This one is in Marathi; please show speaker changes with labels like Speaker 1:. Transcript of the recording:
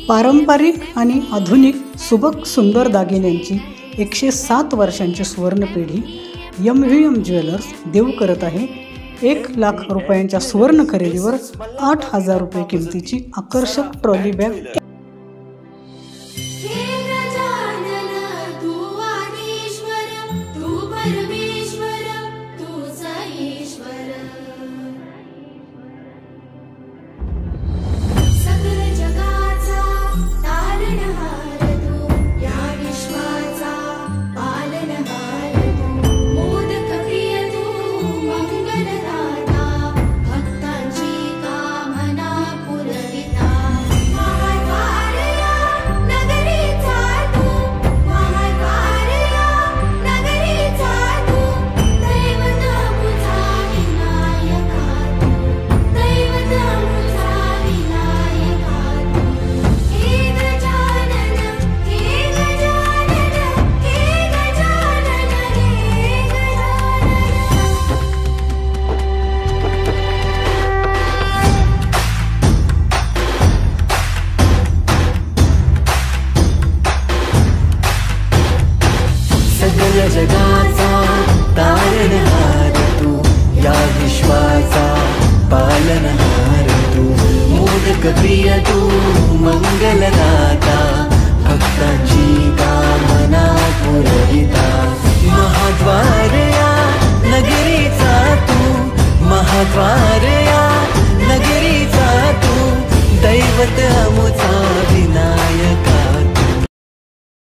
Speaker 1: पारंपरिक आणि आधुनिक सुबक सुंदर दागिन्यांची 107 वर्षांची सुवर्णपिढी MVM ज्वेलर्स देऊ करत आहे। 1,00,000 रुपयांच्या सुवर्ण खरेदीवर 8,000 रुपये किमतीची आकर्षक ट्रॉली बॅग